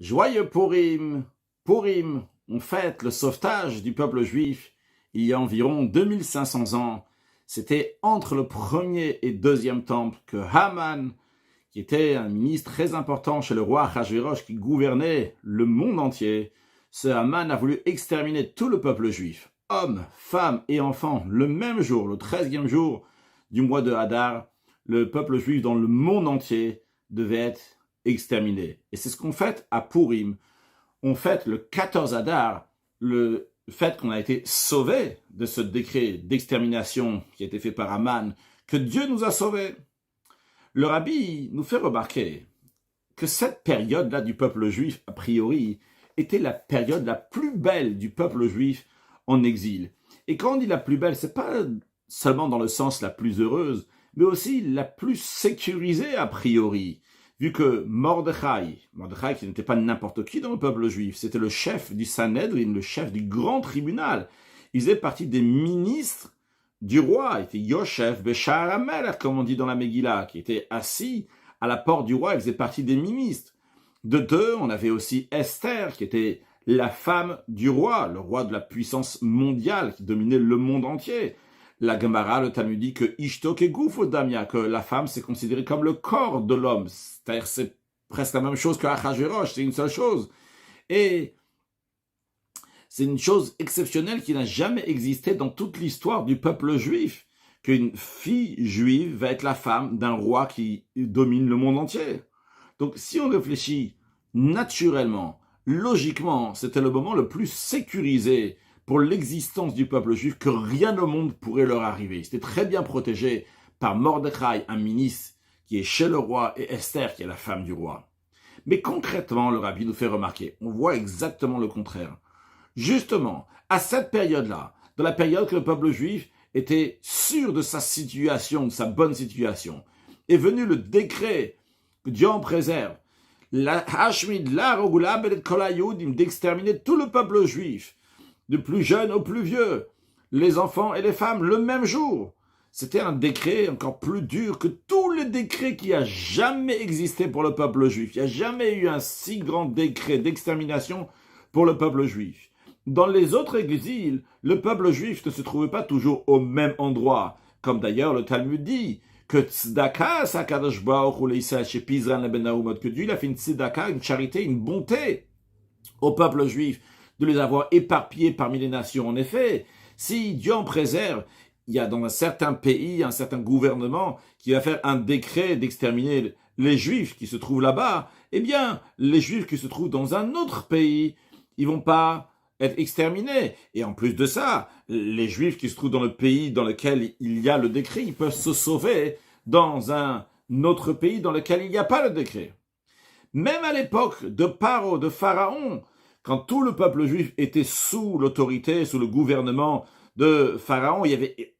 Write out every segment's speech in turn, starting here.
Joyeux Purim! Purim, on fête le sauvetage du peuple juif il y a environ 2500 ans. C'était entre le premier et deuxième temple que Haman, qui était un ministre très important chez le roi Achashverosh qui gouvernait le monde entier, ce Haman a voulu exterminer tout le peuple juif, hommes, femmes et enfants, le même jour, le 13e jour du mois de Hadar. Le peuple juif dans le monde entier devait être exterminé. Et c'est ce qu'on fête à Purim. On fête le 14 Hadar, le fait qu'on a été sauvé de ce décret d'extermination qui a été fait par Haman, que Dieu nous a sauvés. Le rabbi nous fait remarquer que cette période-là du peuple juif, a priori, était la période la plus belle du peuple juif en exil. Et quand on dit la plus belle, c'est pas seulement dans le sens la plus heureuse, mais aussi la plus sécurisée a priori. Vu que Mordechai qui n'était pas n'importe qui dans le peuple juif, c'était le chef du Sanhedrin, le chef du grand tribunal. Il faisait partie des ministres du roi. Il était Yoshev Beshar HaMelech, comme on dit dans la Megillah, qui était assis à la porte du roi. Il faisait partie des ministres. De deux, on avait aussi Esther, qui était la femme du roi, le roi de la puissance mondiale qui dominait le monde entier. La Gemara, le Talmud dit que Ishto Kegufo Damia, que la femme c'est considéré comme le corps de l'homme. C'est-à-dire c'est presque la même chose que Achashverosh, c'est une seule chose. Et c'est une chose exceptionnelle qui n'a jamais existé dans toute l'histoire du peuple juif, qu'une fille juive va être la femme d'un roi qui domine le monde entier. Donc si on réfléchit naturellement, logiquement, c'était le moment le plus sécurisé pour l'existence du peuple juif, que rien au monde pourrait leur arriver. C'était très bien protégé par Mordechai, un ministre qui est chez le roi, et Esther, qui est la femme du roi. Mais concrètement, le rabbi nous fait remarquer, on voit exactement le contraire. Justement, à cette période-là, dans la période que le peuple juif était sûr de sa situation, de sa bonne situation, est venu le décret que Dieu en préserve, d'exterminer tout le peuple juif, du plus jeune au plus vieux, les enfants et les femmes, le même jour. C'était un décret encore plus dur que tous les décrets qui a jamais existé pour le peuple juif. Il n'y a jamais eu un si grand décret d'extermination pour le peuple juif. Dans les autres exils, le peuple juif ne se trouvait pas toujours au même endroit, comme d'ailleurs le Talmud dit, que tzedaka, que Dieu a fait une tzedaka, une charité, une bonté au peuple juif, de les avoir éparpillés parmi les nations. En effet, si Dieu en préserve, il y a dans un certain pays, un certain gouvernement qui va faire un décret d'exterminer les Juifs qui se trouvent là-bas, eh bien, les Juifs qui se trouvent dans un autre pays, ils vont pas être exterminés. Et en plus de ça, les Juifs qui se trouvent dans le pays dans lequel il y a le décret, ils peuvent se sauver dans un autre pays dans lequel il n'y a pas le décret. Même à l'époque de Paro, de Pharaon, quand tout le peuple juif était sous l'autorité, sous le gouvernement de Pharaon, il y avait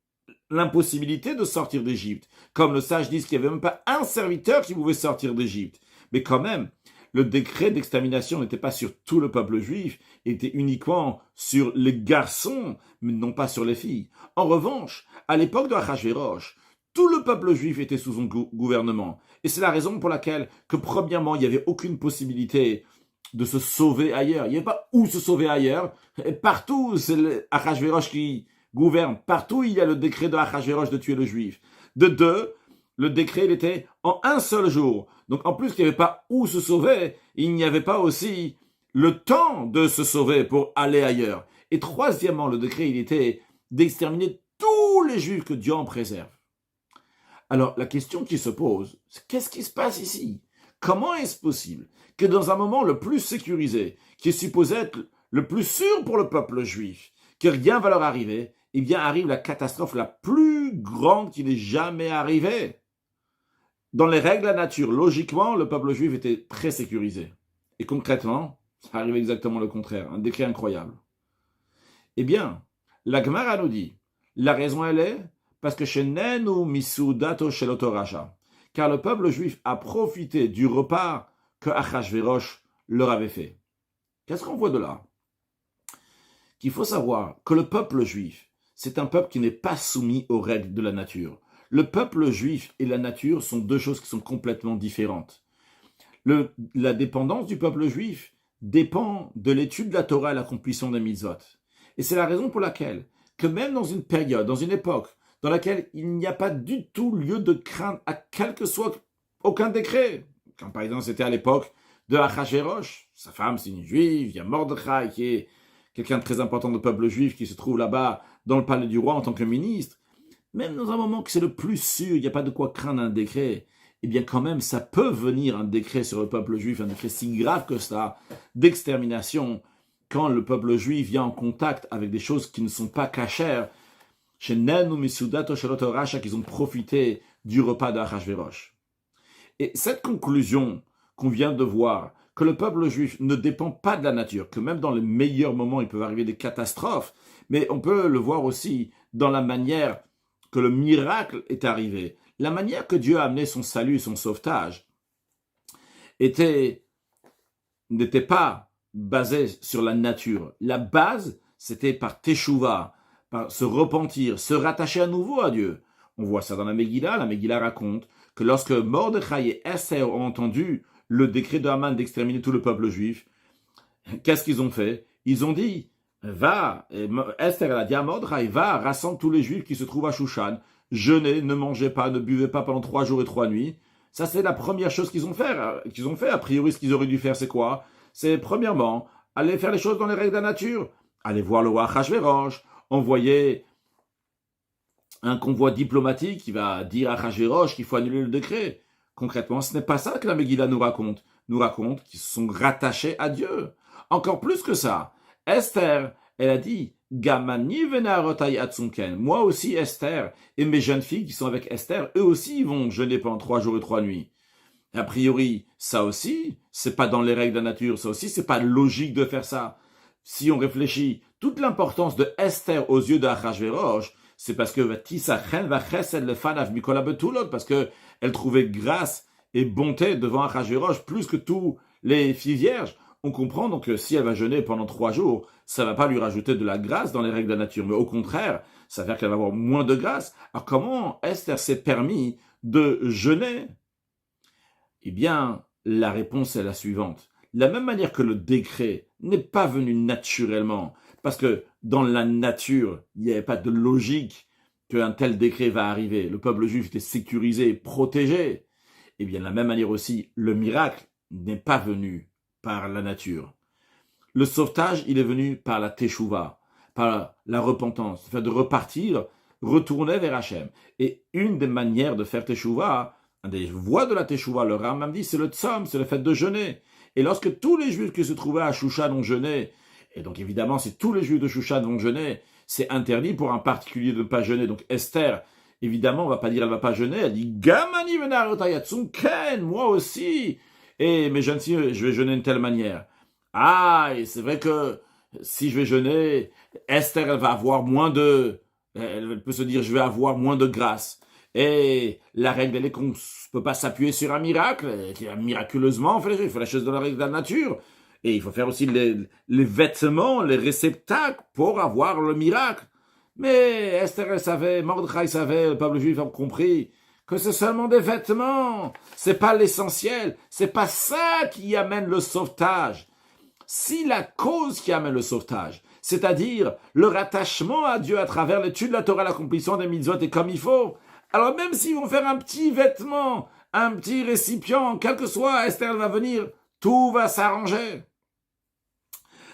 l'impossibilité de sortir d'Égypte. Comme le sage dit qu'il n'y avait même pas un serviteur qui pouvait sortir d'Égypte. Mais quand même, le décret d'extermination n'était pas sur tout le peuple juif, il était uniquement sur les garçons, mais non pas sur les filles. En revanche, à l'époque de Achashverosh, tout le peuple juif était sous son gouvernement. Et c'est la raison pour laquelle, que premièrement, il n'y avait aucune possibilité de se sauver ailleurs. Il n'y avait pas où se sauver ailleurs. Et partout, c'est Achashverosh qui gouverne. Partout, il y a le décret de Achashverosh de tuer le juif. De deux, le décret, il était en un seul jour. Donc, en plus qu'il n'y avait pas où se sauver, il n'y avait pas aussi le temps de se sauver pour aller ailleurs. Et troisièmement, le décret, il était d'exterminer tous les juifs que Dieu en préserve. Alors, la question qui se pose, c'est qu'est-ce qui se passe ici? Comment est-ce possible que dans un moment le plus sécurisé, qui est supposé être le plus sûr pour le peuple juif, que rien va leur arriver, eh bien arrive la catastrophe la plus grande qui n'ait jamais arrivée? Dans les règles de la nature, logiquement, le peuple juif était très sécurisé. Et concrètement, ça arrive exactement le contraire, un décret incroyable. Eh bien, la Gemara nous dit, la raison elle est parce que chez Nenu Misudato Sheloto Raja, car le peuple juif a profité du repas que Achashverosh leur avait fait. Qu'est-ce qu'on voit de là? Qu'il faut savoir que le peuple juif, c'est un peuple qui n'est pas soumis aux règles de la nature. Le peuple juif et la nature sont deux choses qui sont complètement différentes. La dépendance du peuple juif dépend de l'étude de la Torah et l'accomplissement des mitzvot. Et c'est la raison pour laquelle, que même dans une période, dans une époque, dans laquelle il n'y a pas du tout lieu de craindre à quel que soit aucun décret, quand par exemple c'était à l'époque de Achashverosh, sa femme c'est une juive, il y a Mordechai qui est quelqu'un de très important du peuple juif qui se trouve là-bas dans le palais du roi en tant que ministre, même dans un moment que c'est le plus sûr, il n'y a pas de quoi craindre un décret, eh bien quand même ça peut venir un décret sur le peuple juif, un décret si grave que ça, d'extermination, quand le peuple juif vient en contact avec des choses qui ne sont pas cachères, chez Nenu Misudato Shalot Rasha, qu'ils ont profité du repas de Achashverosh. Et cette conclusion qu'on vient de voir, que le peuple juif ne dépend pas de la nature, que même dans les meilleurs moments, il peut arriver des catastrophes, mais on peut le voir aussi dans la manière que le miracle est arrivé. La manière que Dieu a amené son salut, son sauvetage, n'était pas basée sur la nature. La base, c'était par Teshuvah, par se repentir, se rattacher à nouveau à Dieu. On voit ça dans la Megillah raconte que lorsque Mordechai et Esther ont entendu le décret de Haman d'exterminer tout le peuple juif, qu'est-ce qu'ils ont fait? Ils ont dit, va, Esther elle a dit à Mordechai, va, rassemble tous les juifs qui se trouvent à Shushan, jeûnez, ne mangez pas, ne buvez pas pendant 3 jours et 3 nuits. Ça, c'est la première chose qu'ils ont fait. A priori, ce qu'ils auraient dû faire, c'est quoi? C'est premièrement, aller faire les choses dans les règles de la nature. Aller voir le roi Achashverosh, envoyer un convoi diplomatique qui va dire à Achashverosh qu'il faut annuler le décret. Concrètement, ce n'est pas ça que la Megillah nous raconte. Nous raconte qu'ils se sont rattachés à Dieu. Encore plus que ça, Esther, elle a dit, Gamani venarotai atzunken. Moi aussi, Esther, et mes jeunes filles qui sont avec Esther, eux aussi, ils vont jeûner pendant 3 jours et 3 nuits. A priori, ça aussi, c'est pas dans les règles de la nature, ça aussi, c'est pas logique de faire ça. Si on réfléchit, toute l'importance de Esther aux yeux de Achashverosh, c'est parce que parce que elle trouvait grâce et bonté devant Achashverosh plus que tous les filles vierges. On comprend donc que si elle va jeûner pendant 3 jours, ça ne va pas lui rajouter de la grâce dans les règles de la nature, mais au contraire, ça va faire qu'elle va avoir moins de grâce. Alors comment Esther s'est permis de jeûner? Eh bien, la réponse est la suivante. De la même manière que le décret n'est pas venu naturellement, parce que dans la nature, il n'y avait pas de logique qu'un tel décret va arriver. Le peuple juif était sécurisé, protégé. Eh bien, de la même manière aussi, le miracle n'est pas venu par la nature. Le sauvetage, il est venu par la teshuva, par la repentance, le fait de repartir, retourner vers Hachem. Et une des manières de faire teshuva, une des voies de la teshuva, le Rambam dit, c'est le tzom, c'est le fait de jeûner. Et lorsque tous les juifs qui se trouvaient à Shushan ont jeûné, et donc évidemment, si tous les juifs de Shushan vont jeûner, c'est interdit pour un particulier de ne pas jeûner. Donc Esther, évidemment, on ne va pas dire elle ne va pas jeûner, elle dit Gamani venarotayatsum ken, moi aussi. Et mes jeunes filles, je vais jeûner d'une telle manière. Ah, et c'est vrai que si je vais jeûner, Esther, elle va avoir elle peut se dire, je vais avoir moins de grâce. Et la règle, elle est qu'on ne peut pas s'appuyer sur un miracle. Miraculeusement, il faut la chose dans la règle de la nature. Et il faut faire aussi les vêtements, les réceptacles pour avoir le miracle. Mais Esther, elle savait, Mordechai savait, le peuple juif a compris que c'est seulement des vêtements. C'est pas l'essentiel. C'est pas ça qui amène le sauvetage. Si la cause qui amène le sauvetage, c'est-à-dire le rattachement à Dieu à travers l'étude de la Torah, l'accomplissement des mitzvot est comme il faut, alors même s'ils vont faire un petit vêtement, un petit récipient, quel que soit, Esther va venir, tout va s'arranger.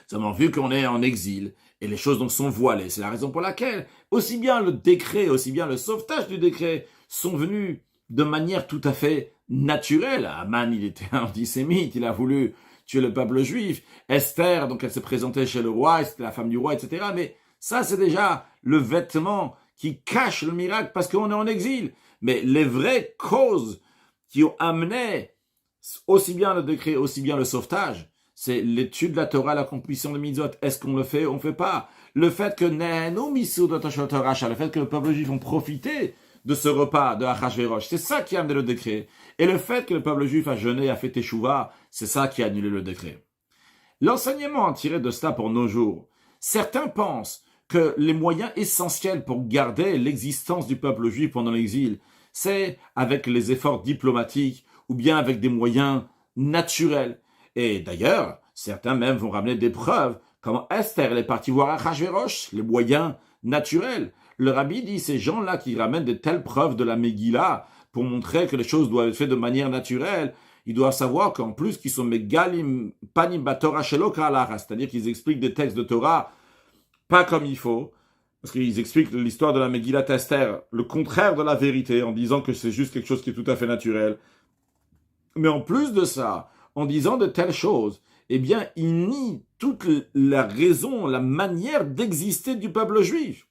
Seulement vu qu'on est en exil, et les choses donc sont voilées, c'est la raison pour laquelle aussi bien le décret, aussi bien le sauvetage du décret sont venus de manière tout à fait naturelle. Haman, il était antisémite, il a voulu tuer le peuple juif. Esther, donc elle s'est présentée chez le roi, c'était la femme du roi, etc. Mais ça, c'est déjà le vêtement qui cache le miracle parce qu'on est en exil. Mais les vraies causes qui ont amené aussi bien le décret, aussi bien le sauvetage, c'est l'étude de la Torah, l'accomplissement de mitzvot. Est-ce qu'on le fait? On ne fait pas. Le fait que le fait que le peuple juif ont profité de ce repas de Achashverosh, c'est ça qui a amené le décret. Et le fait que le peuple juif a jeûné, a fait teshuva, c'est ça qui a annulé le décret. L'enseignement tiré de cela pour nos jours, certains pensent que les moyens essentiels pour garder l'existence du peuple juif pendant l'exil, c'est avec les efforts diplomatiques ou bien avec des moyens naturel. Et d'ailleurs, certains même vont ramener des preuves, comme Esther, elle est partie voir Achashverosh, les moyens naturels. Le rabbi dit, ces gens-là qui ramènent de telles preuves de la Megillah pour montrer que les choses doivent être faites de manière naturelle, ils doivent savoir qu'en plus qu'ils sont Megalim Panim Batorah Shelo Ka'alara, c'est-à-dire qu'ils expliquent des textes de Torah pas comme il faut, parce qu'ils expliquent l'histoire de la Megillah Esther, le contraire de la vérité, en disant que c'est juste quelque chose qui est tout à fait naturel. Mais en plus de ça, en disant de telles choses, eh bien, ils nient toute la raison, la manière d'exister du peuple juif.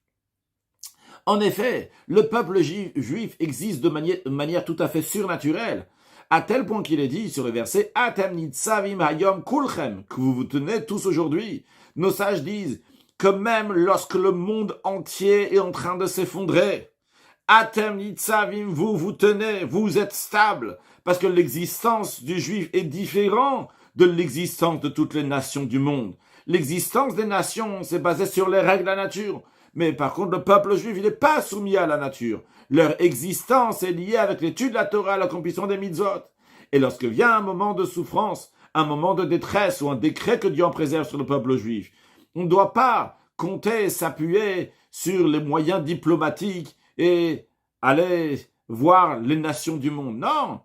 En effet, le peuple juif existe de manière tout à fait surnaturelle, à tel point qu'il est dit sur le verset « Atem nitzavim hayom kulchem » que vous vous tenez tous aujourd'hui. Nos sages disent que même lorsque le monde entier est en train de s'effondrer, Atem nitzavim, vous vous tenez, vous êtes stable, parce que l'existence du juif est différente de l'existence de toutes les nations du monde. L'existence des nations, c'est basé sur les règles de la nature. Mais par contre, le peuple juif, il n'est pas soumis à la nature. Leur existence est liée avec l'étude de la Torah, l'accomplissement des mitzvot. Et lorsque vient un moment de souffrance, un moment de détresse ou un décret que Dieu en préserve sur le peuple juif, on ne doit pas compter et s'appuyer sur les moyens diplomatiques et aller voir les nations du monde. Non,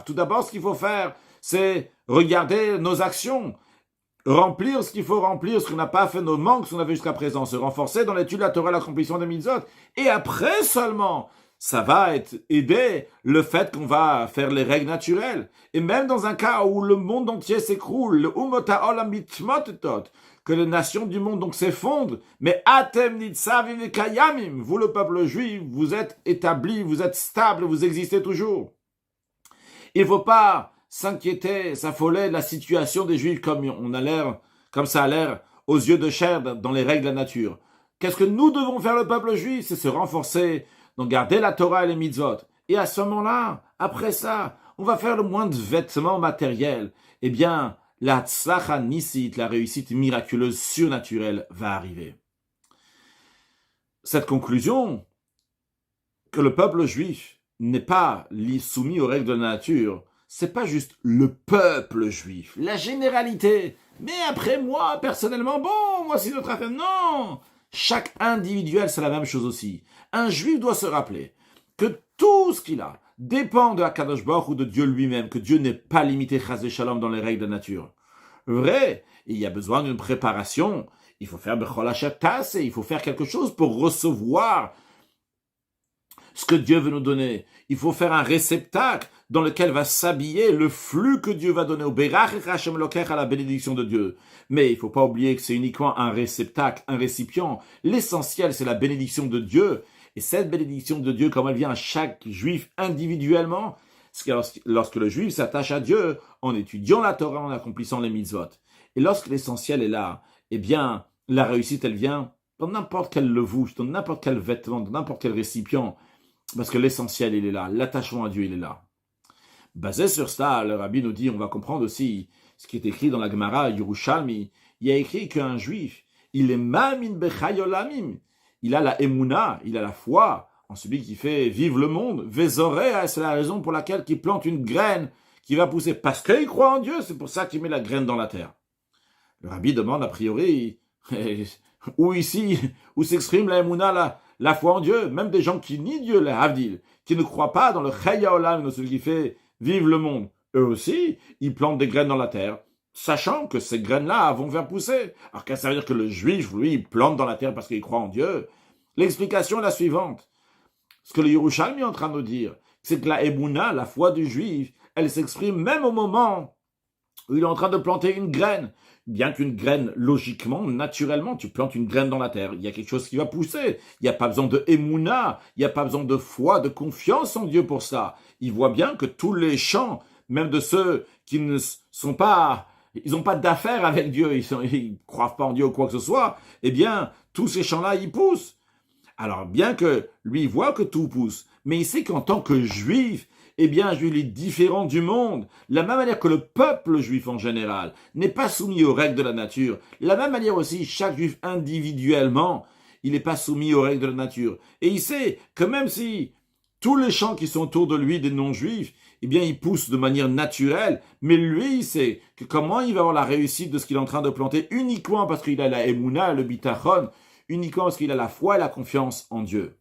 tout d'abord, ce qu'il faut faire, c'est regarder nos actions, remplir ce qu'il faut remplir, ce qu'on n'a pas fait, nos manques, ce qu'on avait jusqu'à présent, se renforcer dans l'étude de la Torah, l'accomplissement des mitzvot. Et après seulement, ça va aider le fait qu'on va faire les règles naturelles. Et même dans un cas où le monde entier s'écroule, le umota olam mitmotetot, que les nations du monde donc s'effondrent, mais atem nitzavim vekayamim, vous le peuple juif, vous êtes établis, vous êtes stables, vous existez toujours. Il ne faut pas s'inquiéter, s'affoler de la situation des Juifs comme ça a l'air aux yeux de chair dans les règles de la nature. Qu'est-ce que nous devons faire le peuple juif? C'est se renforcer, donc garder la Torah et les mitzvot. Et à ce moment-là, après ça, on va faire le moins de vêtements matériels. Eh bien, la tzlacha nisit, la réussite miraculeuse surnaturelle va arriver. Cette conclusion, que le peuple juif n'est pas soumis aux règles de la nature, c'est pas juste le peuple juif, la généralité. Mais après moi, personnellement, bon, moi c'est notre affaire. Non! Chaque individuel, c'est la même chose aussi. Un juif doit se rappeler que tout ce qu'il a dépend de Akadosh Baruch Hu ou de Dieu lui-même, que Dieu n'est pas limité, chas v'shalom, dans les règles de la nature. Vrai, il y a besoin d'une préparation. Il faut faire bechol asher taseh, il faut faire quelque chose pour recevoir ce que Dieu veut nous donner. Il faut faire un réceptacle dans lequel va s'habiller le flux que Dieu va donner au Berach Hashem Elokecha, à la bénédiction de Dieu. Mais il ne faut pas oublier que c'est uniquement un réceptacle, un récipient. L'essentiel, c'est la bénédiction de Dieu. Et cette bénédiction de Dieu, comme elle vient à chaque juif individuellement, c'est que lorsque le juif s'attache à Dieu en étudiant la Torah, en accomplissant les mitzvot. Et lorsque l'essentiel est là, eh bien, la réussite, elle vient dans n'importe quelle levouche, dans n'importe quel vêtement, dans n'importe quel récipient. Parce que l'essentiel, il est là. L'attachement à Dieu, il est là. Basé sur ça, le rabbi nous dit, on va comprendre aussi ce qui est écrit dans la Gemara, Yerushalmi. Il y a écrit qu'un juif, il est mamin bechayolamim. Il a la emuna, il a la foi en celui qui fait vivre le monde. Vézoréa, c'est la raison pour laquelle il plante une graine qui va pousser. Parce qu'il croit en Dieu, c'est pour ça qu'il met la graine dans la terre. Le rabbi demande a priori, où s'exprime la emuna, la foi en Dieu, même des gens qui nient Dieu, les Havdil, qui ne croient pas dans le Chaya Olam, dans celui qui fait vivre le monde. Eux aussi, ils plantent des graines dans la terre, sachant que ces graines-là vont faire pousser. Alors qu'est-ce que ça veut dire que le juif, lui, il plante dans la terre parce qu'il croit en Dieu? L'explication est la suivante. Ce que le Yerushalmi est en train de nous dire, c'est que la Emouna, la foi du juif, elle s'exprime même au moment où il est en train de planter une graine. Bien qu'une graine, logiquement, naturellement, tu plantes une graine dans la terre, il y a quelque chose qui va pousser. Il n'y a pas besoin de émouna, il n'y a pas besoin de foi, de confiance en Dieu pour ça. Il voit bien que tous les champs, même de ceux qui ne sont pas, ils n'ont pas d'affaires avec Dieu, ils ne croient pas en Dieu ou quoi que ce soit, eh bien, tous ces champs-là, ils poussent. Alors, bien que lui, il voit que tout pousse, mais il sait qu'en tant que juif, eh bien, juif est différent du monde. La même manière que le peuple juif en général n'est pas soumis aux règles de la nature. De la même manière aussi, chaque juif individuellement, il n'est pas soumis aux règles de la nature. Et il sait que même si tous les champs qui sont autour de lui, des non-juifs, eh bien, il pousse de manière naturelle, mais lui, il sait que comment il va avoir la réussite de ce qu'il est en train de planter uniquement parce qu'il a la émouna, le bitachon, uniquement parce qu'il a la foi et la confiance en Dieu.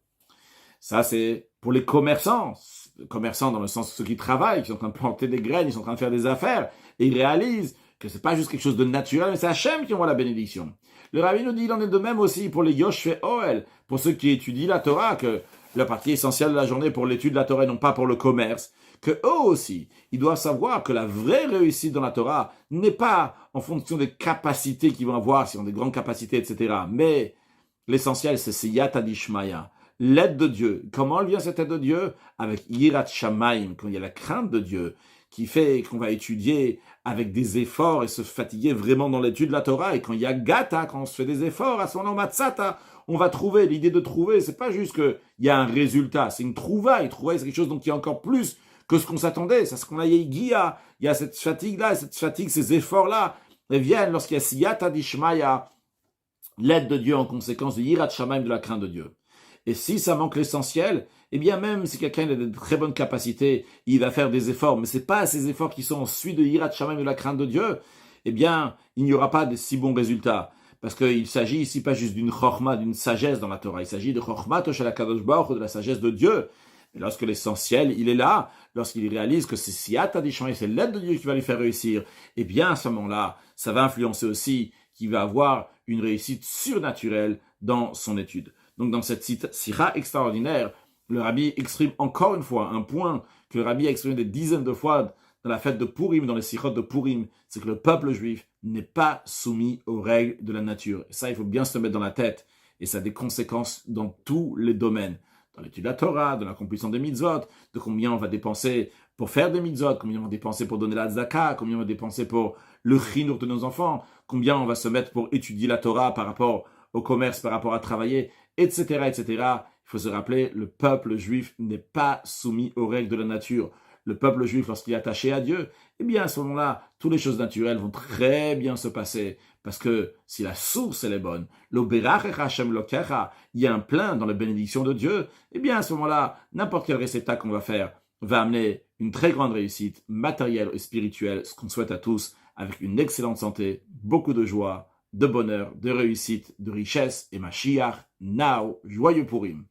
Ça, c'est pour les commerçants dans le sens de ceux qui travaillent, qui sont en train de planter des graines, ils sont en train de faire des affaires, et ils réalisent que c'est pas juste quelque chose de naturel, mais c'est Hachem qui envoie la bénédiction. Le Rabbi nous dit, il en est de même aussi pour les Yoshve Oel, pour ceux qui étudient la Torah, que la partie essentielle de la journée pour l'étude de la Torah et non pas pour le commerce, que eux aussi, ils doivent savoir que la vraie réussite dans la Torah n'est pas en fonction des capacités qu'ils vont avoir, s'ils ont des grandes capacités, etc. Mais l'essentiel, c'est Siyata Dishmaya, l'aide de Dieu. Comment vient cette aide de Dieu? Avec Yirat Shamaim, quand il y a la crainte de Dieu, qui fait qu'on va étudier avec des efforts et se fatiguer vraiment dans l'étude de la Torah. Et quand il y a Gata, quand on se fait des efforts, à ce moment-là, Matzata, on va trouver. L'idée de trouver, c'est pas juste qu'il y a un résultat, c'est une trouvaille. Trouvaille, c'est quelque chose qui est encore plus que ce qu'on s'attendait. C'est ce qu'on a Guia. Il y a cette fatigue-là, cette fatigue, ces efforts-là, elles viennent lorsqu'il y a Siyata Dishmaya, l'aide de Dieu en conséquence de Yirat Shamaim, de la crainte de Dieu. Et si ça manque l'essentiel, eh bien même si quelqu'un a de très bonnes capacités, il va faire des efforts, mais c'est pas ces efforts qui sont ensuite de Yirat Shamaim, de la crainte de Dieu, eh bien il n'y aura pas de si bons résultats. Parce qu'il s'agit ici pas juste d'une chorma, d'une sagesse dans la Torah, il s'agit de chorma toshel HaKadosh Baruch Hu, de la sagesse de Dieu. Et lorsque l'essentiel, il est là, lorsqu'il réalise que c'est Siyata Dishmaya, c'est l'aide de Dieu qui va lui faire réussir, eh bien à ce moment-là, ça va influencer aussi qu'il va avoir une réussite surnaturelle dans son étude. Donc dans cette sira extraordinaire, le Rabbi exprime encore une fois un point que le Rabbi a exprimé des dizaines de fois dans la fête de Purim, dans les sirotes de Purim, c'est que le peuple juif n'est pas soumis aux règles de la nature. Et ça, il faut bien se le mettre dans la tête. Et ça a des conséquences dans tous les domaines. Dans l'étude de la Torah, dans l'accomplissement des mitzvot, de combien on va dépenser pour faire des mitzvot, combien on va dépenser pour donner la tzaka, combien on va dépenser pour le chinour de nos enfants, combien on va se mettre pour étudier la Torah par rapport au commerce, par rapport à travailler, etc., etc. Il faut se rappeler, le peuple juif n'est pas soumis aux règles de la nature. Le peuple juif, lorsqu'il est attaché à Dieu, eh bien, à ce moment-là, toutes les choses naturelles vont très bien se passer. Parce que si la source, elle est bonne, il y a un plein dans la bénédiction de Dieu, eh bien, à ce moment-là, n'importe quel réceptacle qu'on va faire va amener une très grande réussite matérielle et spirituelle, ce qu'on souhaite à tous, avec une excellente santé, beaucoup de joie, de bonheur, de réussite, de richesse, et Mashiach, now, joyeux Purim.